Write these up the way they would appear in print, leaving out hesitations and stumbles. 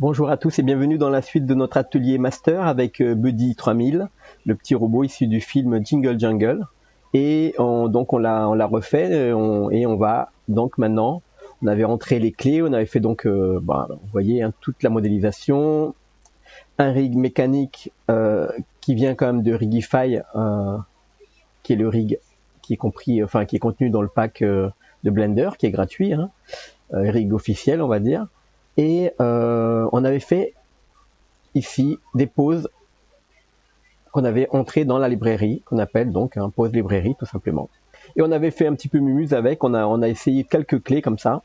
Bonjour à tous et bienvenue dans la suite de notre atelier master avec Buddy 3000, le petit robot issu du film Jingle Jungle. Et donc on l'a refait et on va donc maintenant, on avait rentré les clés, on avait fait donc, vous voyez toute la modélisation, un rig mécanique qui vient quand même de Rigify, qui est le rig qui est compris, qui est contenu dans le pack de Blender, qui est gratuit, rig officiel on va dire. Et on avait fait ici des poses qu'on avait entrées dans la librairie, qu'on appelle donc un pose librairie tout simplement. Et on avait fait un petit peu mumuse avec, on a essayé quelques clés comme ça,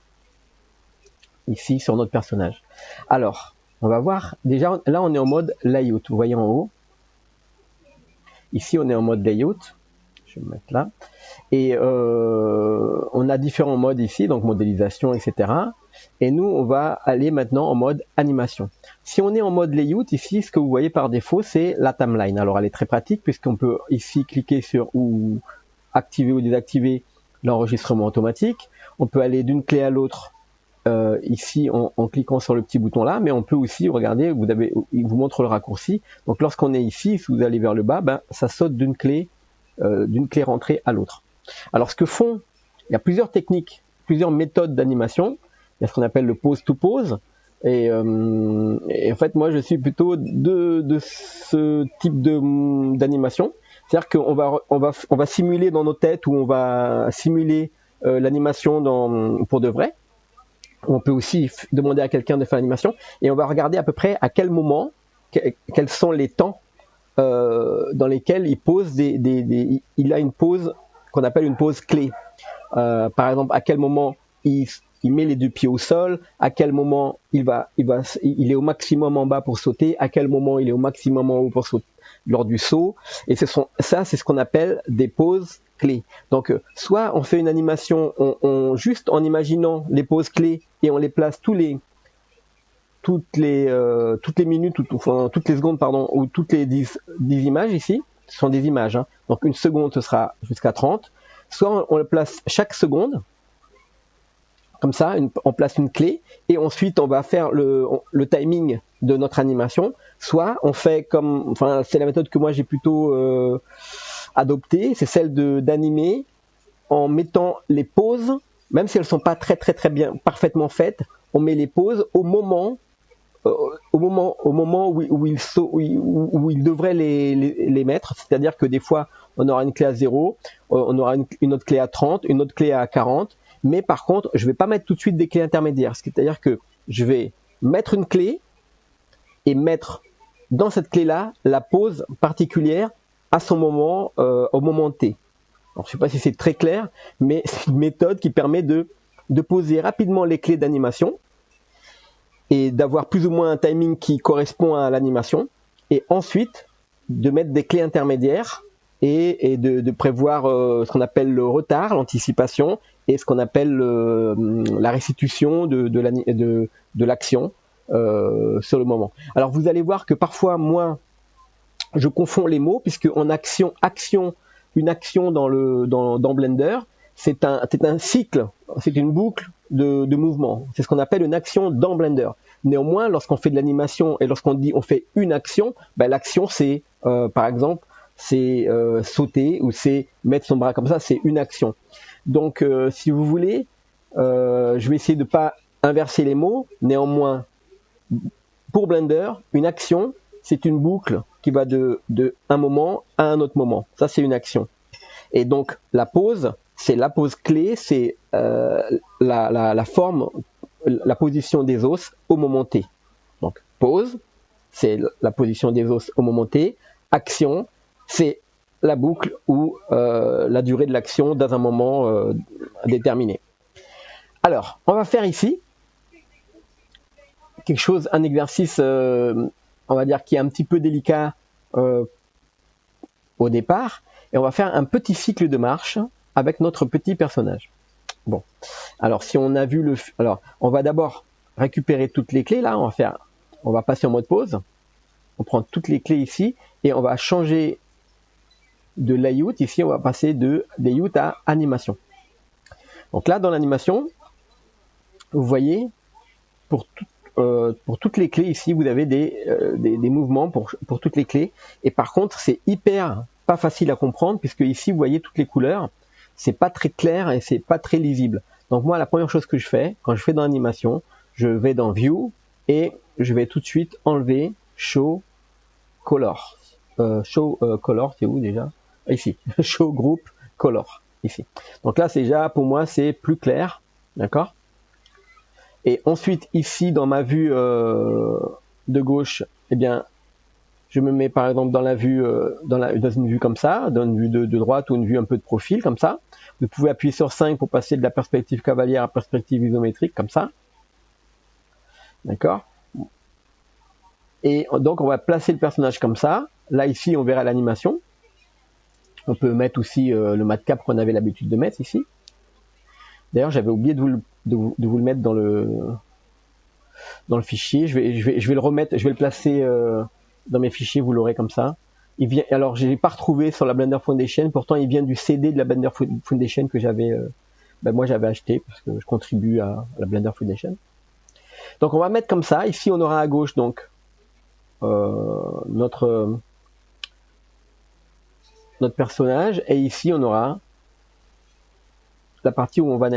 ici sur notre personnage. Alors, on va voir, déjà là on est en mode layout, vous voyez en haut. Ici on est en mode layout, je vais me mettre là. Et on a différents modes ici, donc modélisation, etc. Et nous, on va aller maintenant en mode animation. Si on est en mode layout, ici, ce que vous voyez par défaut, c'est la timeline. Alors, elle est très pratique puisqu'on peut ici cliquer sur ou activer ou désactiver l'enregistrement automatique. On peut aller d'une clé à l'autre ici en cliquant sur le petit bouton là, mais on peut aussi, regardez, il vous montre le raccourci. Donc, lorsqu'on est ici, si vous allez vers le bas, ça saute d'une clé rentrée à l'autre. Alors ce que font, il y a plusieurs techniques, plusieurs méthodes d'animation. Il y a ce qu'on appelle le pose to pose. Et en fait, moi, je suis plutôt de ce type d'animation. C'est-à-dire qu'on va simuler dans nos têtes ou on va simuler l'animation pour de vrai. On peut aussi demander à quelqu'un de faire l'animation et on va regarder à peu près à quel moment, quels sont les temps dans lesquels il pose il a une pose qu'on appelle une pose clé. Par exemple, à quel moment il met les deux pieds au sol, à quel moment il est au maximum en bas pour sauter, à quel moment il est au maximum en haut pour sauter lors du saut. Et c'est ce qu'on appelle des poses clés. Donc, soit on fait une animation juste en imaginant les poses clés et on les place toutes les minutes, toutes les secondes, pardon, ou toutes les 10 images ici, ce sont des images, hein. Donc une seconde, ce sera jusqu'à 30. Soit on le place chaque seconde, comme ça, on place une clé, et ensuite on va faire le timing de notre animation. Soit on fait c'est la méthode que moi j'ai plutôt adoptée, c'est celle d'animer en mettant les pauses, même si elles sont pas très bien parfaitement faites, on met les pauses au moment où il devrait les mettre, c'est-à-dire que des fois on aura une clé à 0, on aura une autre clé à 30, une autre clé à 40, mais par contre je vais pas mettre tout de suite des clés intermédiaires, c'est-à-dire que je vais mettre une clé et mettre dans cette clé-là la pause particulière à son moment, au moment T. Alors, je sais pas si c'est très clair, mais c'est une méthode qui permet de poser rapidement les clés d'animation et d'avoir plus ou moins un timing qui correspond à l'animation, et ensuite de mettre des clés intermédiaires et de prévoir ce qu'on appelle le retard, l'anticipation, et ce qu'on appelle la restitution de l'action sur le moment. Alors vous allez voir que parfois moi je confonds les mots, puisque en une action dans Blender, c'est un cycle, c'est une boucle de mouvement. C'est ce qu'on appelle une action dans Blender. Néanmoins, lorsqu'on fait de l'animation et lorsqu'on dit on fait une action, l'action c'est, par exemple, c'est sauter ou c'est mettre son bras comme ça, c'est une action. Donc, si vous voulez, je vais essayer de pas inverser les mots. Néanmoins, pour Blender, une action, c'est une boucle qui va de un moment à un autre moment. Ça, c'est une action. Et donc, la pose, c'est la pose clé, c'est la forme, la position des os au moment T. Donc, pose, c'est la position des os au moment T. Action, c'est la boucle ou la durée de l'action dans un moment déterminé. Alors, on va faire ici quelque chose, un exercice, on va dire, qui est un petit peu délicat au départ. Et on va faire un petit cycle de marche avec notre petit personnage. Bon, alors si on a vu alors on va d'abord récupérer toutes les clés là, on va passer en mode pause. On prend toutes les clés ici et on va changer de layout. Ici, on va passer de layout à animation. Donc là, dans l'animation, vous voyez, pour toutes les clés ici, vous avez des mouvements pour toutes les clés. Et par contre, c'est hyper pas facile à comprendre puisque ici, vous voyez toutes les couleurs. C'est pas très clair et c'est pas très lisible. Donc moi, la première chose que je fais, quand je fais dans l'animation, je vais dans View et je vais tout de suite enlever Show Color. Color, c'est où déjà? Ici. Show Group Color. Ici. Donc là, c'est déjà, pour moi, c'est plus clair. D'accord? Et ensuite, ici, dans ma vue de gauche, eh bien, je me mets par exemple dans la vue, dans une vue comme ça, dans une vue de droite ou une vue un peu de profil, comme ça. Vous pouvez appuyer sur 5 pour passer de la perspective cavalière à perspective isométrique, comme ça. D'accord? Et donc, on va placer le personnage comme ça. Là, ici, on verra l'animation. On peut mettre aussi le matcap qu'on avait l'habitude de mettre ici. D'ailleurs, j'avais oublié de vous le mettre dans le fichier. Je vais le remettre, je vais le placer dans mes fichiers, vous l'aurez comme ça. Il vient, alors je l'ai pas retrouvé sur la Blender Foundation, pourtant il vient du CD de la Blender Foundation que j'avais, moi j'avais acheté parce que je contribue à la Blender Foundation. Donc on va mettre comme ça. Ici on aura à gauche donc notre personnage et ici on aura la partie où on va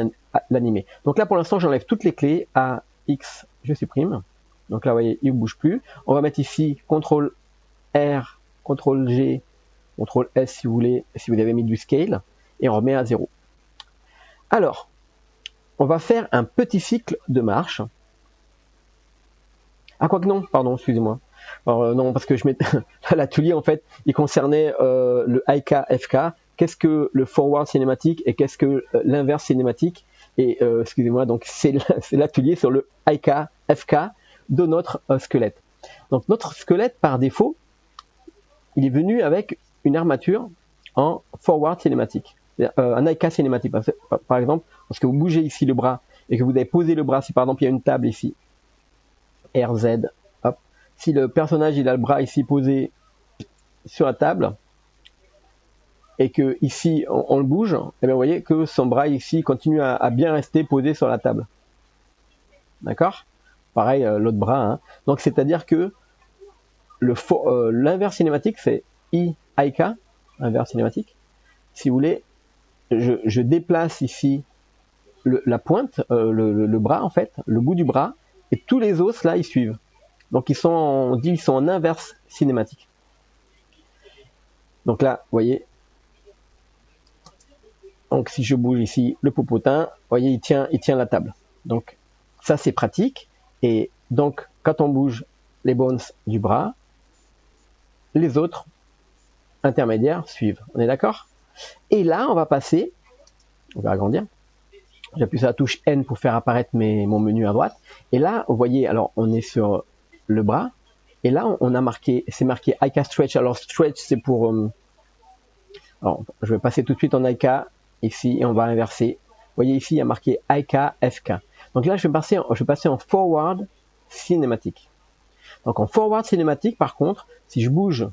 l'animer. Donc là pour l'instant j'enlève toutes les clés. A, X, je supprime. Donc là vous voyez il ne bouge plus. On va mettre ici CTRL R, CTRL G, CTRL S si vous voulez, si vous avez mis du scale, et on remet à 0. Alors, on va faire un petit cycle de marche. Ah, quoique non, pardon, excusez-moi. Alors non, parce que je mets l'atelier en fait, il concernait le IK-FK. Qu'est-ce que le forward cinématique et qu'est-ce que l'inverse cinématique? Et excusez-moi, donc c'est l'atelier sur le IK-FK de notre squelette. Donc notre squelette par défaut, il est venu avec une armature en forward cinématique, un IK cinématique. Par exemple, lorsque vous bougez ici le bras et que vous avez posé le bras, si par exemple il y a une table ici, RZ, hop, si le personnage il a le bras ici posé sur la table et que ici on le bouge, et bien vous voyez que son bras ici continue à bien rester posé sur la table. D'accord? Pareil l'autre bras. Hein. Donc c'est-à-dire que l'inverse cinématique c'est IK, inverse cinématique. Si vous voulez, je déplace ici la pointe, le bras en fait, le bout du bras, et tous les os là ils suivent. Donc ils sont en inverse cinématique. Donc là, vous voyez. Donc si je bouge ici le popotin, vous voyez il tient la table. Donc ça c'est pratique. Et donc quand on bouge les bones du bras, les autres intermédiaires suivent. On est d'accord? Et là on va passer, on va agrandir. J'appuie sur la touche N pour faire apparaître mon menu à droite. Et là, vous voyez, alors on est sur le bras. Et là, on a marqué, c'est marqué IK Stretch. Alors Stretch, c'est pour... alors, je vais passer tout de suite en IK ici et on va inverser. Vous voyez ici, il y a marqué IK FK. Donc là, je vais passer en Forward Cinématique. Donc en Forward Cinématique, par contre, si je bouge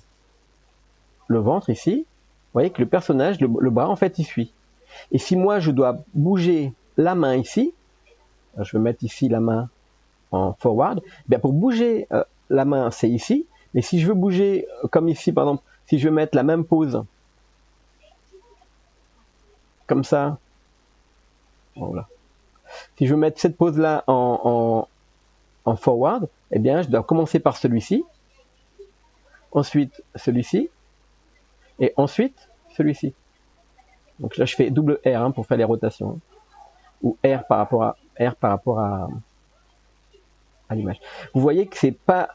le ventre ici, vous voyez que le personnage, le bras, en fait, il suit. Et si moi, je dois bouger la main ici, je vais mettre ici la main en forward, bien pour bouger la main c'est ici, mais si je veux bouger comme ici par exemple, si je veux mettre la même pose comme ça, voilà. Si je veux mettre cette pose là en forward, eh bien je dois commencer par celui-ci, ensuite celui-ci, et ensuite celui-ci. Donc là je fais double R hein, pour faire les rotations, ou R par rapport à l'image. Vous voyez que c'est pas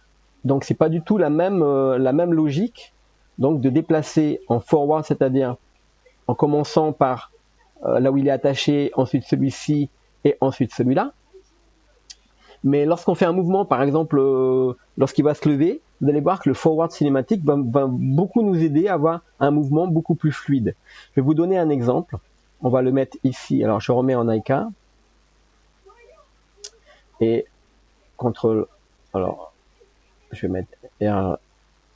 du tout la même logique donc de déplacer en forward, c'est-à-dire en commençant par là où il est attaché, ensuite celui-ci et ensuite celui-là. Mais lorsqu'on fait un mouvement, par exemple lorsqu'il va se lever, vous allez voir que le forward cinématique va beaucoup nous aider à avoir un mouvement beaucoup plus fluide. Je vais vous donner un exemple. On va le mettre ici. Alors je remets en IK et CTRL, alors je vais mettre R,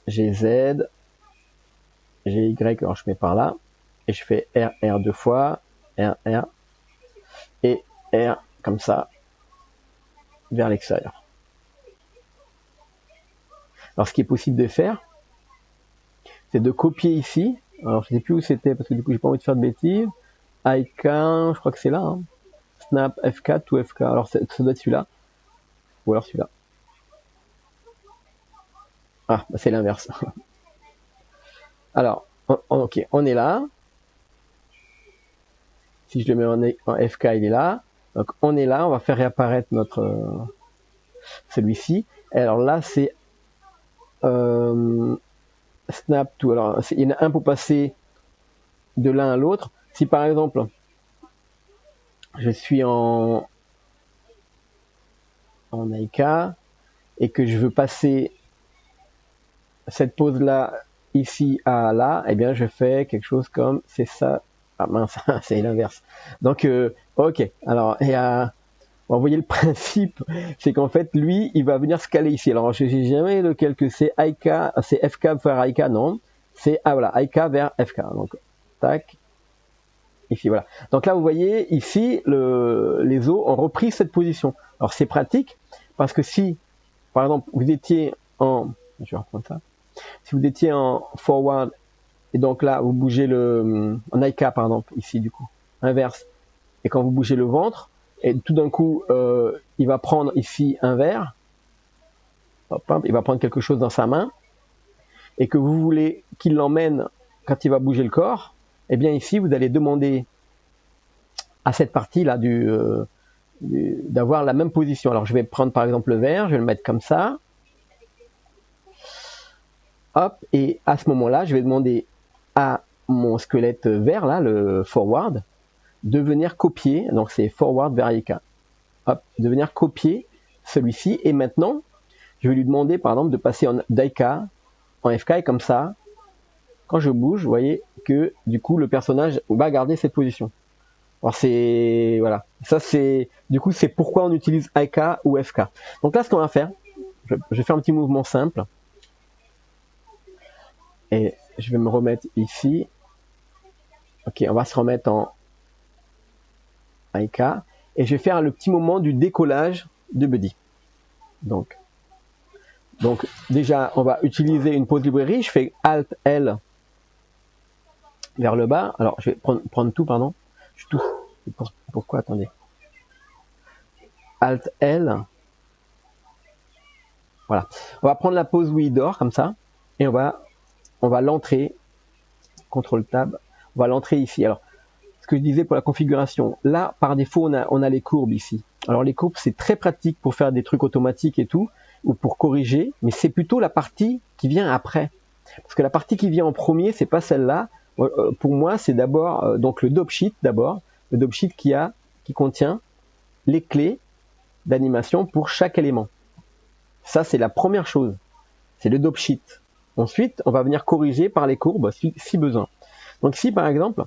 G, Z, G, Y, alors je mets par là, et je fais R, R deux fois, R, R, et R comme ça, vers l'extérieur. Alors ce qui est possible de faire, c'est de copier ici. Alors je sais plus où c'était parce que du coup j'ai pas envie de faire de bêtises. IK, je crois que c'est là. Hein. Snap F4 ou FK. Alors ça doit être celui-là. Ou alors celui-là. Ah, bah c'est l'inverse. Alors, ok, on est là. Si je le mets en FK, il est là. Donc on est là, on va faire réapparaître notre celui-ci. Alors là, c'est snap to. Alors il y en a un pour passer de l'un à l'autre. Si par exemple, je suis en IK et que je veux passer cette pose là ici à là, eh bien je fais quelque chose comme c'est ça. Ah mince, c'est l'inverse. Donc ok. Alors vous voyez le principe, c'est qu'en fait lui il va venir se caler ici. Alors je sais jamais lequel que c'est IK, c'est FK vers IK, non. C'est voilà IK vers FK. Donc tac. Ici voilà. Donc là vous voyez ici les os ont repris cette position. Alors c'est pratique parce que si par exemple vous étiez je vais reprendre ça. Si vous étiez en forward et donc là vous bougez en IK par exemple ici du coup inverse et quand vous bougez le ventre et tout d'un coup il va prendre ici un verre, il va prendre quelque chose dans sa main et que vous voulez qu'il l'emmène quand il va bouger le corps, eh bien ici vous allez demander à cette partie là d'avoir la même position. Alors je vais prendre par exemple le verre, je vais le mettre comme ça. Hop, et à ce moment-là, je vais demander à mon squelette vert, là, le forward, de venir copier, donc c'est forward vers IK. Hop, de venir copier celui-ci, et maintenant, je vais lui demander, par exemple, de passer d'IK en FK, et comme ça, quand je bouge, vous voyez que, du coup, le personnage va garder cette position. Alors c'est, voilà, ça c'est, du coup, c'est pourquoi on utilise IK ou FK. Donc là, ce qu'on va faire, je vais faire un petit mouvement simple, et je vais me remettre ici. Ok, on va se remettre en IK. Et je vais faire le petit moment du décollage de Buddy. Donc déjà, on va utiliser une pause librairie. Je fais Alt L vers le bas. Alors, je vais prendre tout, pardon. Je touche. Pourquoi, attendez. Alt L. Voilà. On va prendre la pause où il dort, comme ça. Et on va l'entrer. CTRL Tab. On va l'entrer ici. Alors, ce que je disais pour la configuration. Là, par défaut, on a les courbes ici. Alors, les courbes, c'est très pratique pour faire des trucs automatiques et tout, ou pour corriger, mais c'est plutôt la partie qui vient après. Parce que la partie qui vient en premier, c'est pas celle-là. Pour moi, c'est d'abord donc le dope sheet d'abord, le dope sheet qui contient les clés d'animation pour chaque élément. Ça, c'est la première chose. C'est le dope sheet. Ensuite, on va venir corriger par les courbes si besoin. Donc ici, par exemple,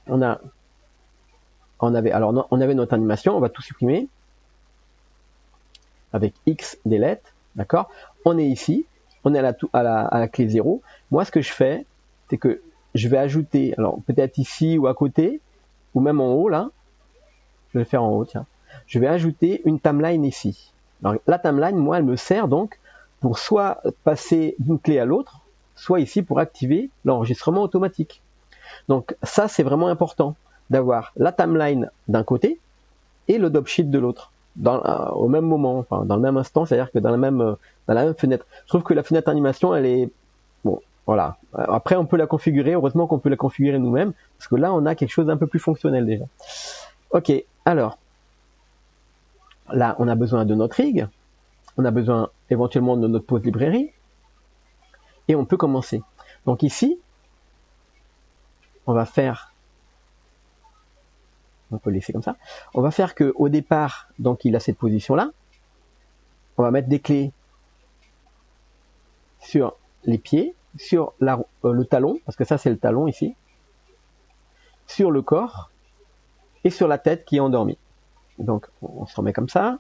on avait notre animation, on va tout supprimer avec X delete, d'accord. On est ici, on est à la clé 0. Moi, ce que je fais, c'est que je vais ajouter, alors peut-être ici ou à côté, ou même en haut là, je vais le faire en haut, tiens. Je vais ajouter une timeline ici. Alors, la timeline, moi, elle me sert donc pour soit passer d'une clé à l'autre, soit ici pour activer l'enregistrement automatique. Donc ça, c'est vraiment important d'avoir la timeline d'un côté et le dope sheet de l'autre au même moment, enfin dans le même instant, c'est-à-dire que dans la même fenêtre. Je trouve que la fenêtre animation, elle est bon, voilà. Après, on peut la configurer. Heureusement qu'on peut la configurer nous-mêmes, parce que là, on a quelque chose d'un peu plus fonctionnel déjà. Ok, alors là, on a besoin de notre rig, on a besoin éventuellement de notre pause librairie, et on peut commencer. Donc ici, on va faire, on peut laisser comme ça. On va faire que au départ, donc il a cette position-là. On va mettre des clés sur les pieds, sur le talon, parce que ça c'est le talon ici, sur le corps et sur la tête qui est endormie. Donc on se remet comme ça.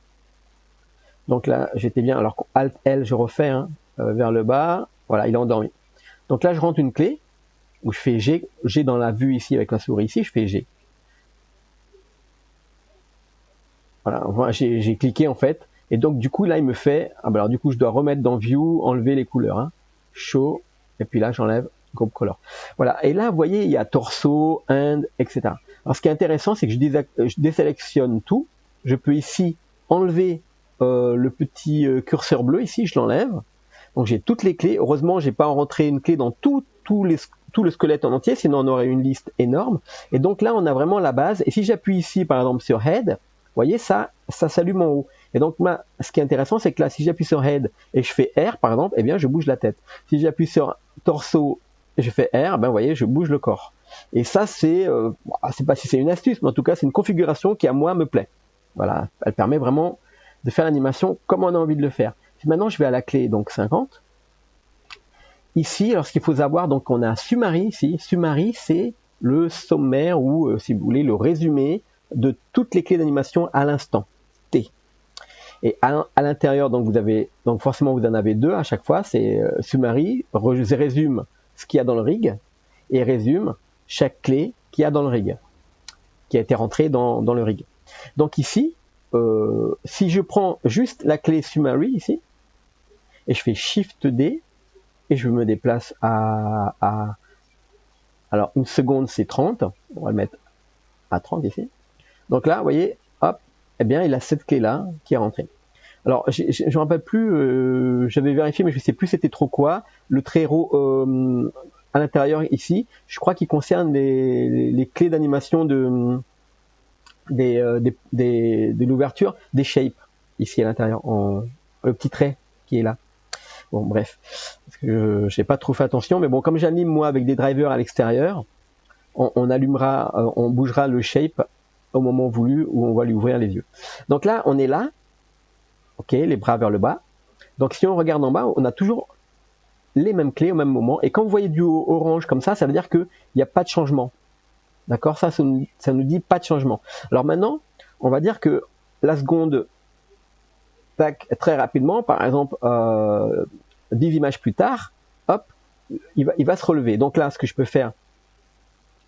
Donc là j'étais bien, alors Alt L je refais vers le bas, voilà il est endormi. Donc là je rentre une clé où je fais G dans la vue ici avec la souris ici, je fais G. Voilà, j'ai cliqué en fait Et donc du coup là il me fait, ah bah alors du coup je dois remettre dans View, enlever les couleurs, hein. Show, et puis là j'enlève Group Color. Voilà, et là vous voyez il y a torso, hand, etc. Alors ce qui est intéressant c'est que je désélectionne tout, je peux ici enlever le petit curseur bleu ici, je l'enlève. Donc j'ai toutes les clés, heureusement j'ai pas rentré une clé dans tout le squelette en entier, sinon on aurait une liste énorme. Et donc là on a vraiment la base, et si j'appuie ici par exemple sur Head, vous voyez ça s'allume en haut. Et donc là, ce qui est intéressant, c'est que là, si j'appuie sur Head et je fais R, par exemple, eh bien, je bouge la tête. Si j'appuie sur Torso et je fais R, ben, vous voyez, je bouge le corps. Et ça, c'est pas si c'est une astuce, mais en tout cas, c'est une configuration qui, à moi, me plaît. Voilà. Elle permet vraiment de faire l'animation comme on a envie de le faire. Si maintenant, je vais à la clé, donc 50. Ici, alors, ce qu'il faut savoir, donc, on a Summary ici. Summary, c'est le sommaire ou, si vous voulez, le résumé de toutes les clés d'animation à l'instant T. Et à l'intérieur, donc forcément vous en avez deux à chaque fois. C'est Summary résume ce qu'il y a dans le rig et résume chaque clé qu'il y a dans le rig, qui a été rentrée dans le rig. Donc ici, si je prends juste la clé Summary ici et je fais Shift D et je me déplace alors une seconde c'est 30, on va le mettre à 30 ici. Donc là, vous voyez, hop, eh bien, il a cette clé-là qui est rentrée. Alors, je ne me rappelle plus, j'avais vérifié, mais je ne sais plus c'était trop quoi. Le trait à l'intérieur ici, je crois qu'il concerne les clés d'animation de l'ouverture des shapes, ici à l'intérieur, le petit trait qui est là. Bon, bref, parce que je n'ai pas trop fait attention, mais bon, comme j'anime moi avec des drivers à l'extérieur, on bougera le shape au moment voulu où on va lui ouvrir les yeux. Donc là, on est là, ok, les bras vers le bas. Donc si on regarde en bas, on a toujours les mêmes clés au même moment. Et quand vous voyez du orange comme ça veut dire qu'il n'y a pas de changement. D'accord, ça nous dit pas de changement. Alors maintenant, on va dire que la seconde, tac, très rapidement, par exemple, 10 images plus tard, hop, il va se relever. Donc là, ce que je peux faire,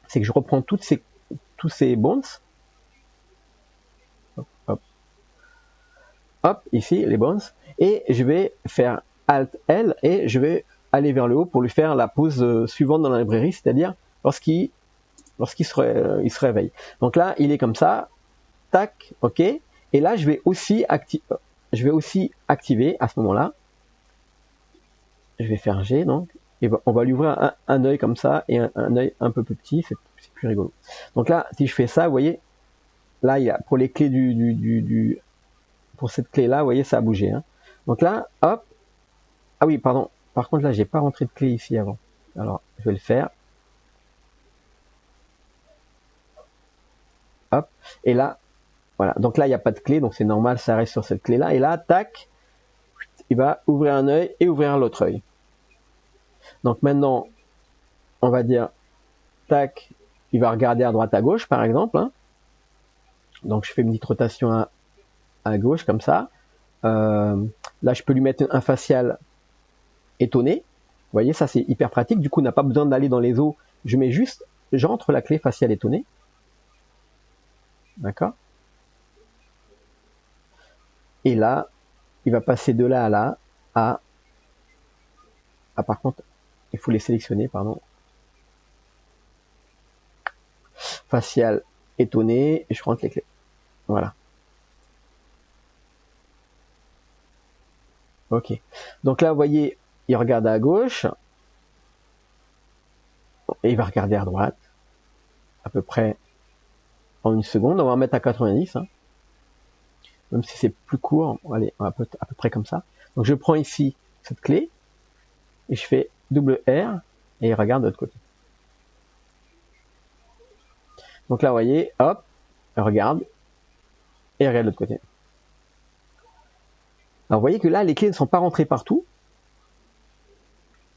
c'est que je reprends tous ces bones. Hop, ici, les bones. Et je vais faire Alt L et je vais aller vers le haut pour lui faire la pose suivante dans la librairie, c'est-à-dire lorsqu'il se réveille. Donc là, il est comme ça, tac, ok. Et là, je vais aussi activer à ce moment-là. Je vais faire G, donc, et on va lui ouvrir un œil comme ça et un œil un peu plus petit, c'est plus rigolo. Donc là, si je fais ça, vous voyez, là, il y a pour les clés pour cette clé-là, vous voyez, ça a bougé. Hein. Donc là, hop. Ah oui, pardon. Par contre, là, j'ai pas rentré de clé ici avant. Alors, je vais le faire. Hop. Et là, voilà. Donc là, il n'y a pas de clé, donc c'est normal, ça reste sur cette clé-là. Et là, tac, il va ouvrir un œil et ouvrir l'autre œil. Donc maintenant, on va dire, tac, il va regarder à droite, à gauche, par exemple. Hein. Donc je fais une petite rotation à gauche, comme ça. Là, je peux lui mettre un facial étonné. Vous voyez, ça c'est hyper pratique. Du coup, on n'a pas besoin d'aller dans les os. J'entre la clé facial étonné. D'accord. Et là, il va passer de là à là par contre, il faut les sélectionner, pardon. Facial étonné, et je rentre les clés. Voilà. Ok. Donc là, vous voyez, il regarde à gauche, et il va regarder à droite, à peu près en une seconde. On va mettre à 90, hein. Même si c'est plus court, allez, à peu près comme ça. Donc je prends ici cette clé, et je fais double R, et il regarde de l'autre côté. Donc là, vous voyez, hop, il regarde, et il regarde de l'autre côté. Alors vous voyez que là, les clés ne sont pas rentrées partout.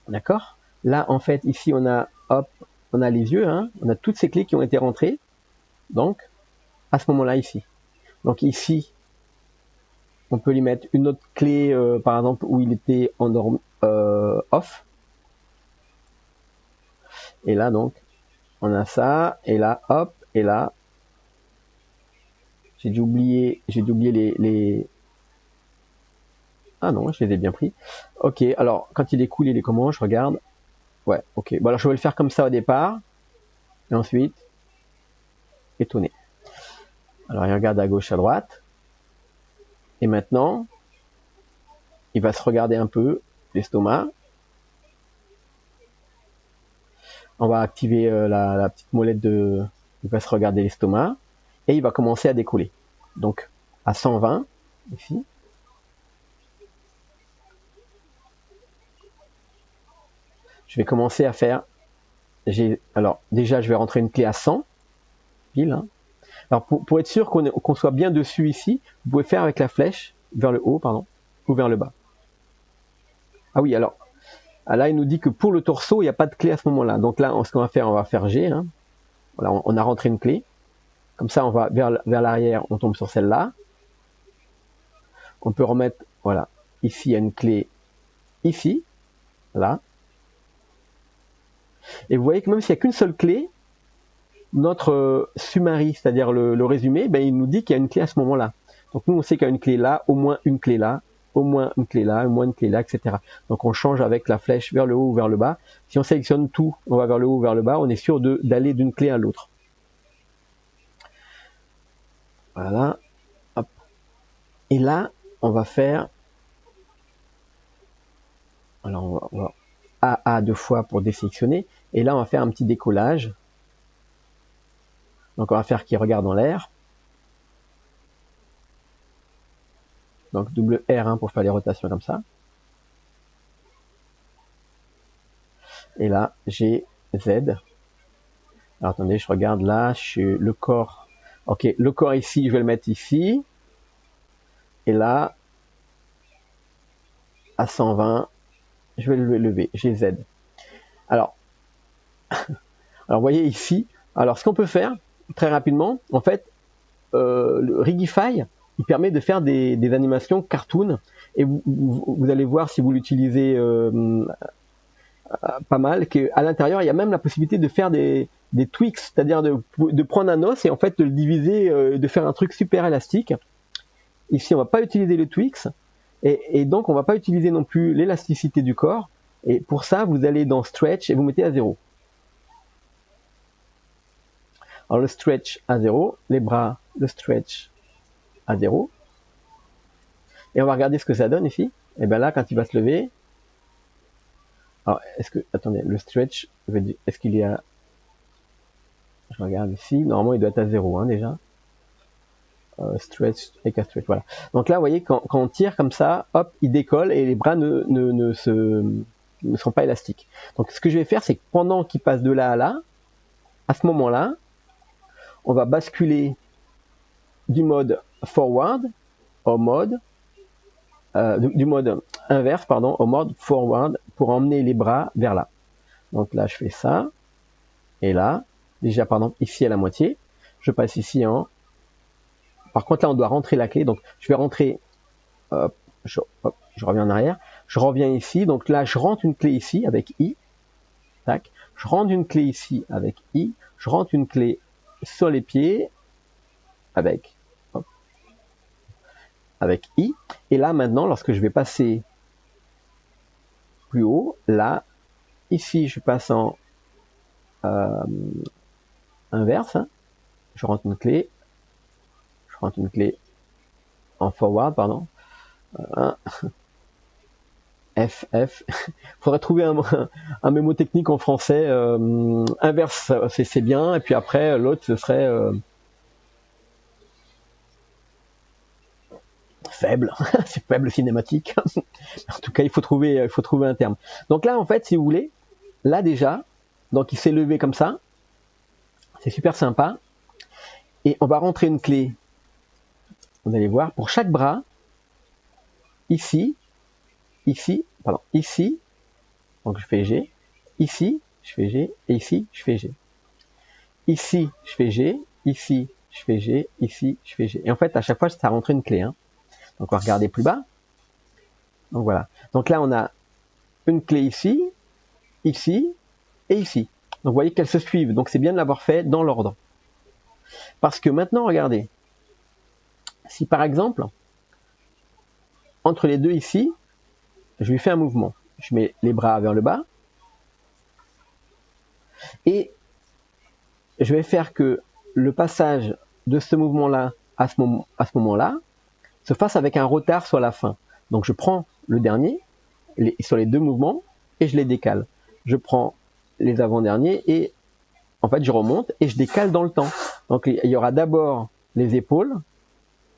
D'accord. Là, en fait, ici, on a les yeux, hein, on a toutes ces clés qui ont été rentrées. Donc, à ce moment-là, ici. Donc ici, on peut lui mettre une autre clé, par exemple, où il était en off. Et là, donc, on a ça. Et là, hop, et là, j'ai dû oublier Ah non, je les ai bien pris. Ok, alors quand il est cool, il est comment? Je regarde. Ouais, ok. Bon alors je vais le faire comme ça au départ. Et ensuite, étonner. Alors il regarde à gauche, à droite. Et maintenant, il va se regarder un peu l'estomac. On va activer la petite molette de... Il va se regarder l'estomac. Et il va commencer à décoller. Donc à 120, ici. Je vais commencer à faire... Alors déjà, je vais rentrer une clé à 100. Pile, hein. Alors pour être sûr qu'on soit bien dessus ici, vous pouvez faire avec la flèche vers le haut, pardon, ou vers le bas. Ah oui, alors là il nous dit que pour le torseau, il n'y a pas de clé à ce moment-là. Donc là, ce qu'on va faire, on va faire G. Hein. Voilà, on a rentré une clé. Comme ça, on va vers l'arrière, on tombe sur celle-là. On peut remettre, voilà, ici il y a une clé, ici, là. Et vous voyez que même s'il n'y a qu'une seule clé, notre summary, c'est-à-dire le résumé, ben, il nous dit qu'il y a une clé à ce moment-là. Donc nous, on sait qu'il y a une clé là, au moins une clé là, au moins une clé là, au moins une clé là, etc. Donc on change avec la flèche vers le haut ou vers le bas. Si on sélectionne tout, on va vers le haut ou vers le bas, on est sûr d'aller d'une clé à l'autre. Voilà. Hop. Et là, on va faire... Alors on va AA 2 fois pour désélectionner. Et là, on va faire un petit décollage. Donc on va faire qu'il regarde en l'air. Donc double R pour faire les rotations comme ça. Et là, j'ai Z. Alors attendez, je regarde là, le corps. Ok, le corps ici, je vais le mettre ici. Et là, à 120, je vais le lever. J'ai Z. Alors, vous voyez ici. Alors, ce qu'on peut faire très rapidement, en fait, le Rigify, il permet de faire des animations cartoon. Et vous allez voir si vous l'utilisez pas mal, qu'à l'intérieur, il y a même la possibilité de faire des tweaks, c'est-à-dire de prendre un os et en fait de le diviser, de faire un truc super élastique. Ici, on va pas utiliser le tweaks et donc on va pas utiliser non plus l'élasticité du corps. Et pour ça, vous allez dans stretch et vous mettez à 0. Alors le stretch à 0, les bras, le stretch à 0. Et on va regarder ce que ça donne ici. Et bien là, quand il va se lever, alors attendez, le stretch, est-ce qu'il y a, je regarde ici, normalement il doit être à 0 hein, déjà. Stretch, et stretch, voilà. Donc là, vous voyez, quand on tire comme ça, hop, il décolle et les bras ne sont pas élastiques. Donc ce que je vais faire, c'est que pendant qu'il passe de là à là, à ce moment-là, on va basculer du mode forward au mode du mode inverse, pardon, au mode forward pour emmener les bras vers là. Donc là, je fais ça et là, déjà, pardon, ici à la moitié, je passe ici en. Par contre, là, on doit rentrer la clé. Donc, je vais rentrer. Je reviens en arrière. Je reviens ici. Donc là, je rentre une clé ici avec I. Tac. Je rentre une clé ici avec I. Je rentre une clé sur les pieds avec I. Et là, maintenant, lorsque je vais passer plus haut, là, ici, je passe en inverse. Hein. Je rentre une clé. Je rentre une clé en forward, pardon. FF. Faudrait trouver un mémo technique en français. Inverse, c'est bien. Et puis après, l'autre, ce serait faible. C'est faible cinématique. En tout cas, il faut trouver un terme. Donc là, en fait, si vous voulez, là déjà, donc il s'est levé comme ça. C'est super sympa. Et on va rentrer une clé. Vous allez voir, pour chaque bras, ici, ici, donc je fais G, ici, je fais G, et ici, je fais G. Ici, je fais G, ici, je fais G, ici, je fais G. Et en fait, à chaque fois, ça rentre une clé. Hein. Donc on va regarder plus bas. Donc voilà. Donc là, on a une clé ici, ici, et ici. Donc vous voyez qu'elles se suivent. Donc c'est bien de l'avoir fait dans l'ordre. Parce que maintenant, regardez. Si par exemple, entre les deux ici, je lui fais un mouvement. Je mets les bras vers le bas et je vais faire que le passage de ce mouvement-là à ce moment-là se fasse avec un retard sur la fin. Donc je prends le dernier sur les deux mouvements et je les décale. Je prends les avant-derniers et en fait je remonte et je décale dans le temps. Donc il y aura d'abord les épaules,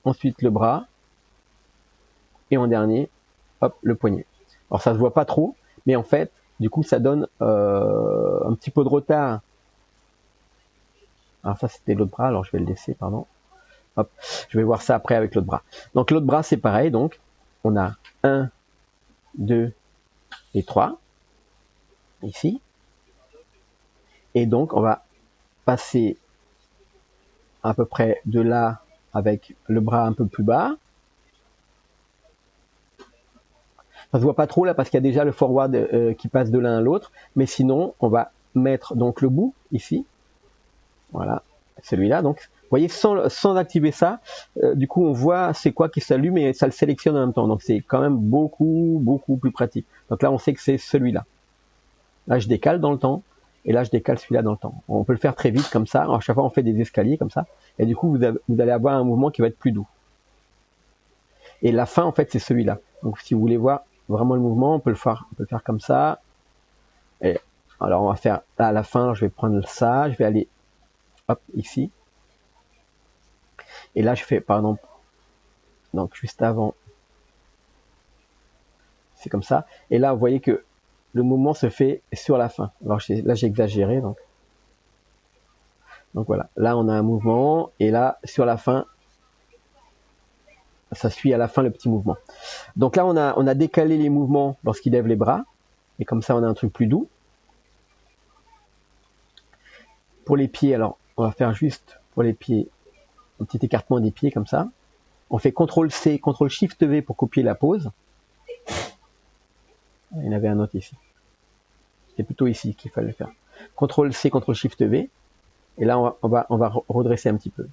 ensuite le bras et en dernier, hop, le poignet. Alors ça se voit pas trop, mais en fait, du coup ça donne un petit peu de retard. Alors ça c'était l'autre bras, alors je vais le laisser, pardon. Hop, je vais voir ça après avec l'autre bras. Donc l'autre bras c'est pareil, donc on a 1, 2 et 3 ici. Et donc on va passer à peu près de là avec le bras un peu plus bas. Ça se voit pas trop là parce qu'il y a déjà le forward qui passe de l'un à l'autre, mais sinon on va mettre donc le bout ici. Voilà, celui-là. Donc, vous voyez, sans activer ça, du coup, on voit c'est quoi qui s'allume et ça le sélectionne en même temps. Donc, c'est quand même beaucoup plus pratique. Donc là, on sait que c'est celui-là. Là, je décale dans le temps et là, je décale celui-là dans le temps. On peut le faire très vite comme ça. À chaque fois, on fait des escaliers comme ça. Et du coup, vous allez avoir un mouvement qui va être plus doux. Et la fin, en fait, c'est celui-là. Donc, si vous voulez voir vraiment le mouvement, on peut le faire comme ça. Et alors, on va faire là, à la fin, je vais prendre ça, je vais aller hop, ici. Et là, je fais, par exemple, donc juste avant, c'est comme ça. Et là, vous voyez que le mouvement se fait sur la fin. Alors là, j'ai exagéré. Donc voilà, là, on a un mouvement. Et là, sur la fin, ça suit à la fin le petit mouvement. Donc là, on a décalé les mouvements lorsqu'il lève les bras. Et comme ça, on a un truc plus doux. Pour les pieds, alors, on va faire juste pour les pieds, un petit écartement des pieds comme ça. On fait CTRL-C, CTRL-SHIFT-V pour copier la pose. Il y en avait un autre ici. C'est plutôt ici qu'il fallait le faire. CTRL-C, CTRL-SHIFT-V. Et là, on va redresser un petit peu.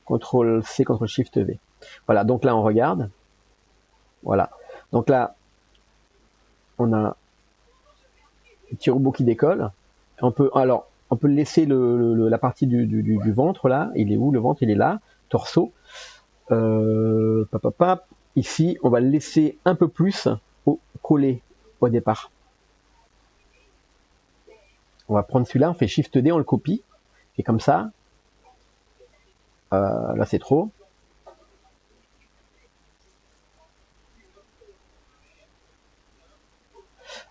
CTRL-C, CTRL-SHIFT-V. Voilà, donc là, on regarde. Voilà. Donc là, on a un petit robot qui décolle. On peut laisser la partie du ventre là. Il est où le ventre? Il est là. Torso. Ici, on va le laisser un peu plus collé au départ. On va prendre celui-là, on fait Shift D, on le copie. Et comme ça, là c'est trop.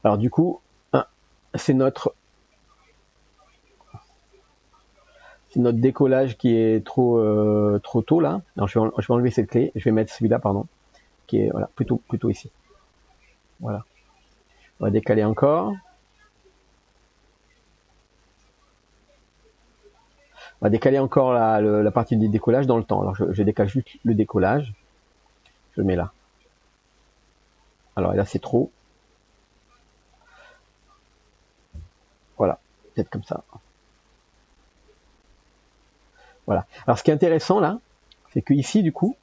Alors du coup, c'est notre décollage qui est trop tôt là. Alors je vais enlever cette clé, je vais mettre celui-là, pardon, qui est voilà, plutôt ici. Voilà. On va décaler encore. On va décaler encore la partie du décollage dans le temps. Alors je décale juste le décollage. Je le mets là. Alors là c'est trop. Voilà, peut-être comme ça. Voilà. Alors ce qui est intéressant là, c'est que ici du coup,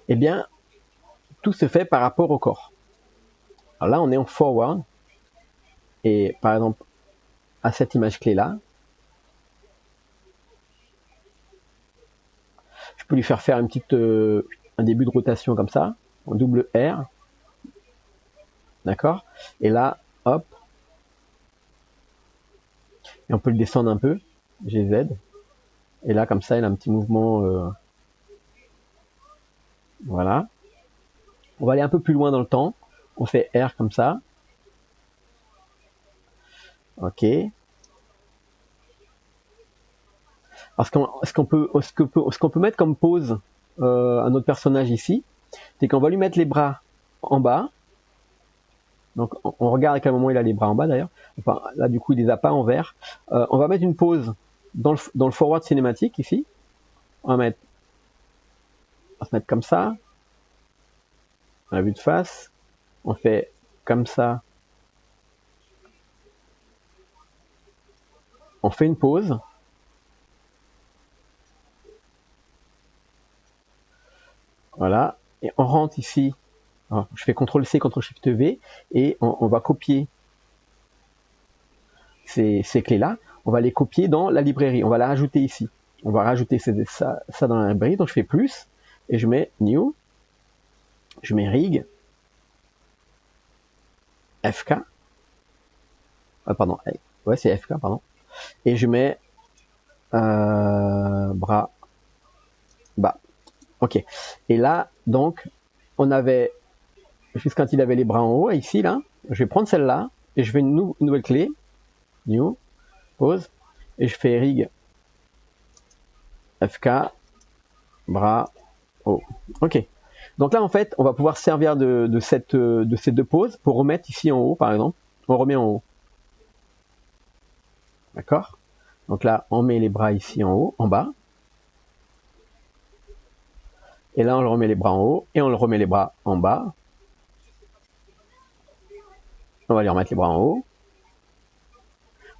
eh bien, tout se fait par rapport au corps. Alors là, on est en forward. Et par exemple, à cette image clé là, je peux lui faire un début de rotation comme ça, en double R. D'accord? Et là, hop. Et on peut le descendre un peu. GZ. Et là, comme ça, il a un petit mouvement. Voilà. On va aller un peu plus loin dans le temps. On fait R comme ça. Ok. Alors, ce qu'on peut mettre comme pose à notre personnage ici, c'est qu'on va lui mettre les bras en bas. Donc, on regarde à quel moment il a les bras en bas d'ailleurs. Enfin, là, du coup, il les a pas en vert. On va mettre une pause dans le forward cinématique ici. On va se mettre comme ça. À la vue de face. On fait comme ça. On fait une pause. on rentre ici. Alors, je fais CTRL-C, CTRL-SHIFT-V et on va copier ces clés-là. On va les copier dans la librairie. On va la rajouter ici. On va rajouter ça dans la librairie. Donc je fais plus et je mets New. Je mets Rig. FK. Pardon. Ouais, c'est FK, pardon. Et je mets bras bas. Ok. Et là, donc, on avait, juste quand il avait les bras en haut, ici, là, je vais prendre celle-là et je fais une nouvelle clé. New. Pause. Et je fais Rig. FK. Bras haut. Ok. Donc là, en fait, on va pouvoir servir de ces deux pauses pour remettre ici en haut, par exemple. On remet en haut. D'accord? Donc là, on met les bras ici en haut, en bas. Et là, on le remet les bras en haut et on le remet les bras en bas. On va lui remettre les bras en haut.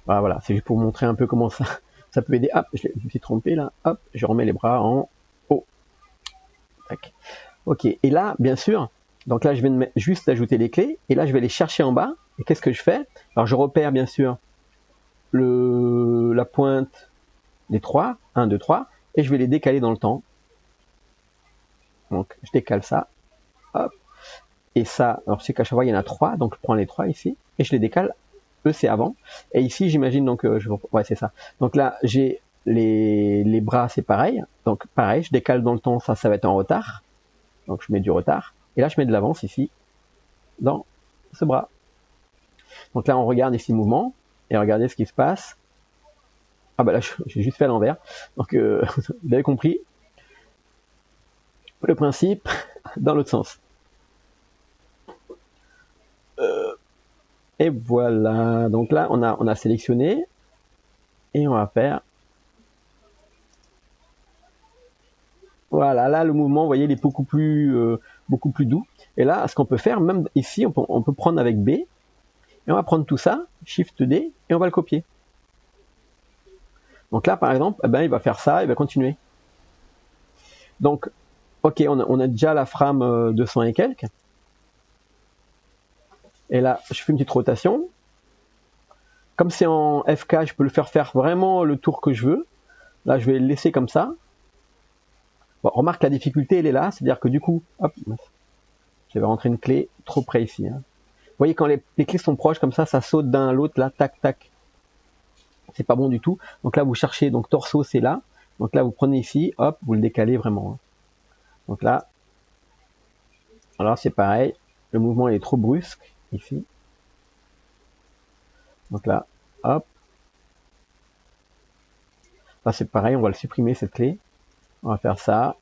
Voilà, c'est juste pour vous montrer un peu comment ça peut aider. Hop, je me suis trompé là. Hop, je remets les bras en haut. Tac. Ok, et là, bien sûr, donc là, je vais juste ajouter les clés. Et là, je vais les chercher en bas. Et qu'est-ce que je fais? Alors, je repère, bien sûr, la pointe des 3, 1, 2, 3, et je vais les décaler dans le temps. Donc, je décale ça. Hop. Et ça, alors je sais qu'à chaque fois, il y en a 3, donc je prends les 3 ici, et je les décale. Eux, c'est avant. Et ici, j'imagine, donc, ouais, c'est ça. Donc là, j'ai les bras, c'est pareil. Donc, pareil, je décale dans le temps, ça va être en retard. Donc, je mets du retard. Et là, je mets de l'avance ici, dans ce bras. Donc là, on regarde ici le mouvement, et regardez ce qui se passe. Ah bah là, j'ai juste fait à l'envers. Donc, vous avez compris le principe dans l'autre sens. Et voilà. Donc là, on a sélectionné et on va faire. Voilà, là, le mouvement, vous voyez, il est beaucoup plus doux. Et là, ce qu'on peut faire, même ici, on peut prendre avec B et on va prendre tout ça, Shift D, et on va le copier. Donc là, par exemple, eh ben, il va faire ça, il va continuer. Donc, ok, on a déjà la frame 200 et quelques. Et là, je fais une petite rotation. Comme c'est en FK, je peux le faire vraiment le tour que je veux. Là, je vais le laisser comme ça. Bon, remarque, la difficulté, elle est là. C'est-à-dire que du coup, hop, je vais rentrer une clé trop près ici. Hein. Vous voyez, quand les clés sont proches, comme ça saute d'un à l'autre, là, tac, tac. C'est pas bon du tout. Donc là, vous cherchez, donc torso, c'est là. Donc là, vous prenez ici, hop, vous le décalez vraiment. Hein. Donc là, alors c'est pareil. Le mouvement est trop brusque, ici. Donc là, hop. Là, c'est pareil, on va le supprimer, cette clé. On va faire ça.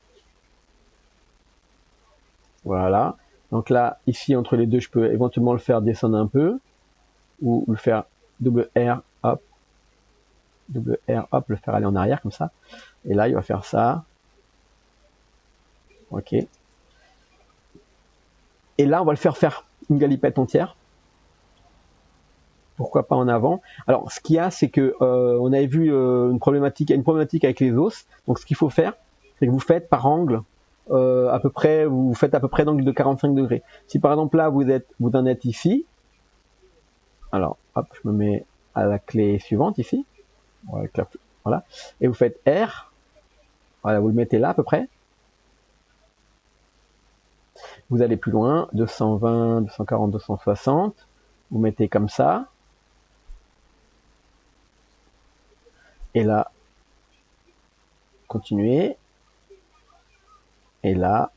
Voilà. Donc là, ici, entre les deux, je peux éventuellement le faire descendre un peu. Ou le faire double R, hop. Double R, hop, le faire aller en arrière, comme ça. Et là, il va faire ça. Ok. Et là, on va le faire une galipette entière. Pourquoi pas en avant? Alors, ce qu'il y a, c'est que on avait vu une problématique avec les os. Donc, ce qu'il faut faire, c'est que vous faites par angle vous faites à peu près d'angle de 45 degrés. Si par exemple là vous en êtes ici, alors hop, je me mets à la clé suivante ici, voilà, et vous faites R, voilà, vous le mettez là à peu près. Vous allez plus loin, 220, 240, 260, vous mettez comme ça. Et là, continuez. Et là,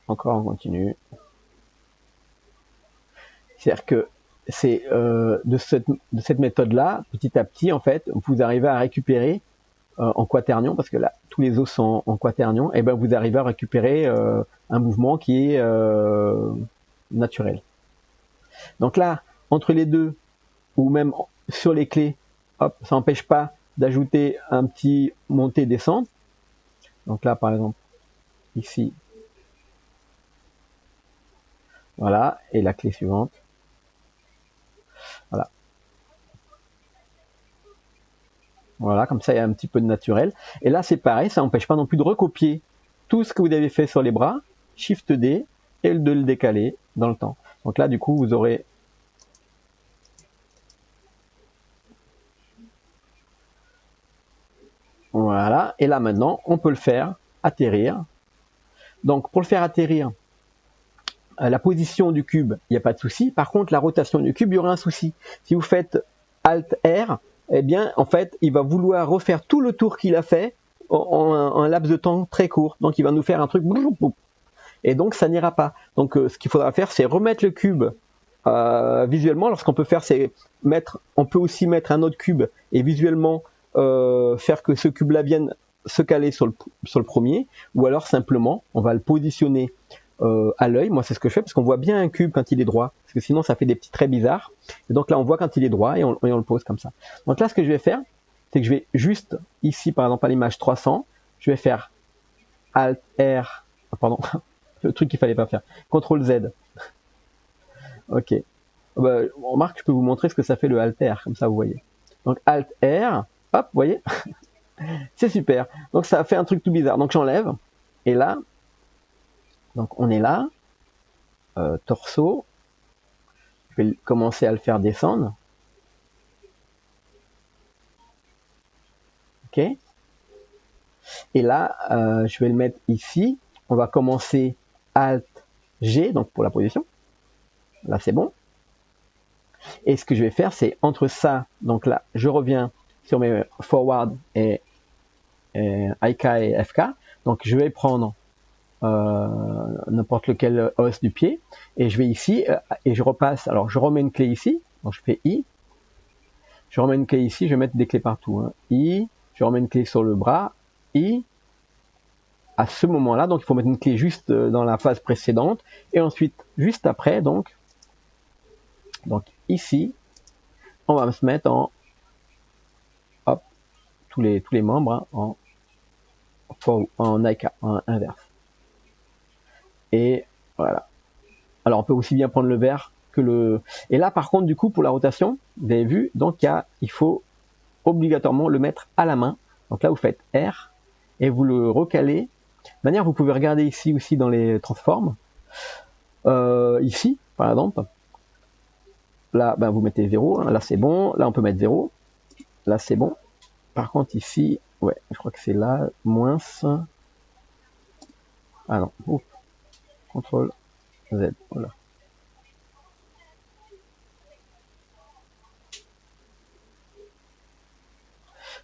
encore on continue. C'est-à-dire que c'est de cette méthode-là, petit à petit, en fait, vous arrivez à récupérer en quaternion, parce que là, tous les os sont en quaternion, et ben vous arrivez à récupérer un mouvement qui est naturel. Donc là, entre les deux, ou même sur les clés, hop, ça n'empêche pas d'ajouter un petit montée-descente. Donc là, par exemple, ici, voilà, et la clé suivante. Voilà. Voilà, comme ça, il y a un petit peu de naturel. Et là, c'est pareil, ça n'empêche pas non plus de recopier tout ce que vous avez fait sur les bras Shift D et de le décaler dans le temps. Donc là, du coup, vous aurez voilà. Et là, maintenant, on peut le faire atterrir. Donc, pour le faire atterrir, la position du cube, il n'y a pas de souci. Par contre, la rotation du cube, il y aura un souci. Si vous faites Alt R, eh bien, en fait, il va vouloir refaire tout le tour qu'il a fait en un laps de temps très court. Donc, il va nous faire un truc et donc ça n'ira pas. Donc, ce qu'il faudra faire, c'est remettre le cube visuellement. Alors, ce qu'on peut faire, c'est on peut aussi mettre un autre cube et visuellement faire que ce cube-là vienne se caler sur le premier, ou alors simplement, on va le positionner à l'œil. Moi, c'est ce que je fais parce qu'on voit bien un cube quand il est droit, parce que sinon ça fait des petits traits bizarres. Et donc là, on voit quand il est droit et on le pose comme ça. Donc là, ce que je vais faire, c'est que je vais juste ici, par exemple, à l'image 300, je vais faire Alt R, pardon, le truc qu'il fallait pas faire, CTRL Z. Ok. Bah, on remarque, je peux vous montrer ce que ça fait le Alt R, comme ça vous voyez. Donc Alt R, hop, vous voyez, c'est super. Donc ça fait un truc tout bizarre. Donc j'enlève et là, donc on est là, torso. Je vais commencer à le faire descendre. Ok. Et là, je vais le mettre ici. On va commencer Alt G, donc pour la position. Là, c'est bon. Et ce que je vais faire, c'est entre ça, donc là, je reviens sur mes forward et IK et FK. Donc, je vais prendre n'importe lequel os du pied et je vais ici et je repasse. Alors, je remets une clé ici. Donc, je fais I. Je remets une clé ici. Je vais mettre des clés partout. Hein. I. Je remets une clé sur le bras. I. À ce moment-là, donc il faut mettre une clé juste dans la phase précédente et ensuite juste après, donc ici, on va se mettre en hop, tous les membres hein, en inverse. Et voilà. Alors on peut aussi bien prendre le vert que le. Et là par contre du coup pour la rotation, vous avez vu, donc il faut obligatoirement le mettre à la main. Donc là vous faites R et vous le recalez. De manière, vous pouvez regarder ici aussi dans les transforms. Ici, par exemple, là, ben, vous mettez 0. Hein, là, c'est bon. Là, on peut mettre 0. Là, c'est bon. Par contre, ici, ouais, je crois que c'est là, moins. Ah non. Ouf. CTRL Z. Voilà.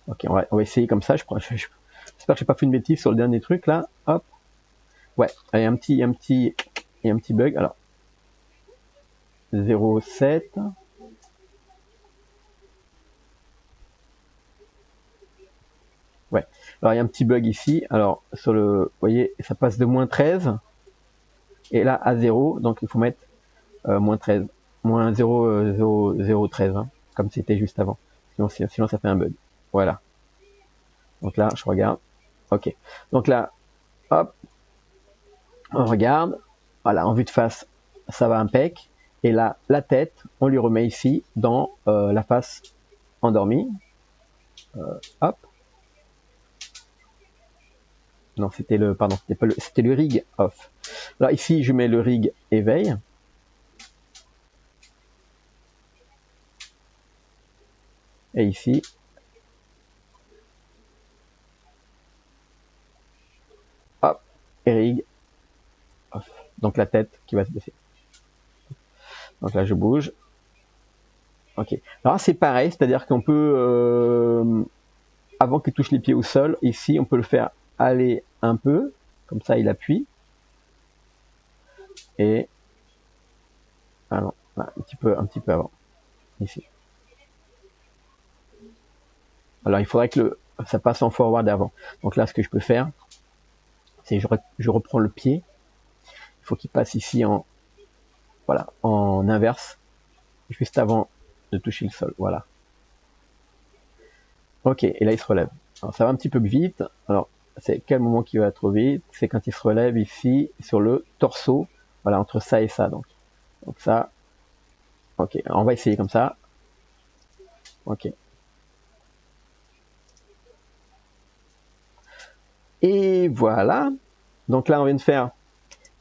Ok, on va essayer comme ça. J'espère que j'ai pas fait une bêtise sur le dernier truc là. Hop. Ouais, il y a un petit bug. Alors, 0,7. Ouais. Alors il y a un petit bug ici. Alors sur le, vous voyez, ça passe de moins 13 et là à 0. Donc il faut mettre moins 13, moins 0,013, hein, comme c'était juste avant. Sinon ça fait un bug. Voilà. Donc là je regarde. Ok. Donc là, hop, on regarde. Voilà, en vue de face, ça va impec. Et là, la tête, on lui remet ici dans la face endormie. Hop. Non, c'était le, pardon, c'était le rig off. Alors ici, je mets le rig éveil. Et ici, hop, et rig off. Donc la tête qui va se baisser. Donc là, je bouge. Ok. Alors c'est pareil, c'est-à-dire qu'on peut, avant qu'il touche les pieds au sol, ici, on peut le faire aller un peu, comme ça, il appuie. Et alors, là, un petit peu avant, ici. Alors il faudrait que ça passe en forward avant. Donc là, ce que je peux faire, c'est je reprends le pied. Il faut qu'il passe ici en, voilà, en inverse, juste avant de toucher le sol. Voilà. Ok, et là il se relève. Alors ça va un petit peu vite. Alors c'est quel moment qui va trop vite? C'est quand il se relève ici sur le torseau. Voilà, entre ça et ça. Donc ça. Ok, alors, on va essayer comme ça. Ok. Et voilà. Donc là on vient de faire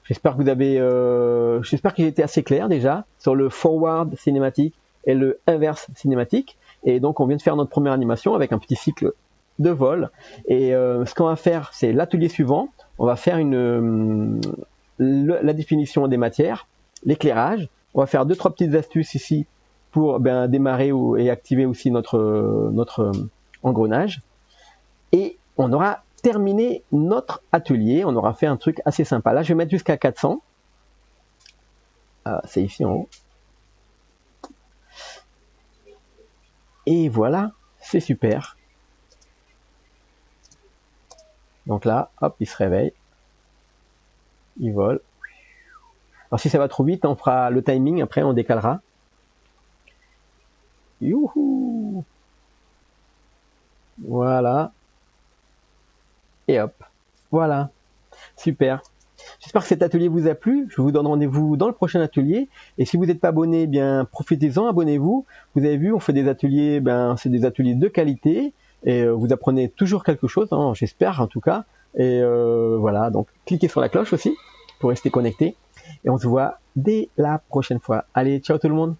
J'espère que j'espère que j'ai été assez clair déjà sur le forward cinématique et le inverse cinématique. Et donc on vient de faire notre première animation avec un petit cycle de vol. Et ce qu'on va faire, c'est l'atelier suivant. On va faire la définition des matières, l'éclairage. On va faire 2-3 petites astuces ici pour démarrer et activer aussi notre engrenage. Et on aura terminé notre atelier. On aura fait un truc assez sympa. Là, je vais mettre jusqu'à 400. C'est ici en haut. Et voilà, c'est super. Donc là, hop, il se réveille. Il vole. Alors si ça va trop vite, on fera le timing, après on décalera. Youhou! Voilà. Et hop. Voilà. Super. J'espère que cet atelier vous a plu. Je vous donne rendez-vous dans le prochain atelier. Et si vous n'êtes pas abonné, bien profitez-en, abonnez-vous. Vous avez vu, on fait des ateliers, c'est des ateliers de qualité. Et vous apprenez toujours quelque chose, hein, j'espère en tout cas. Et voilà, donc cliquez sur la cloche aussi pour rester connecté. Et on se voit dès la prochaine fois. Allez, ciao tout le monde!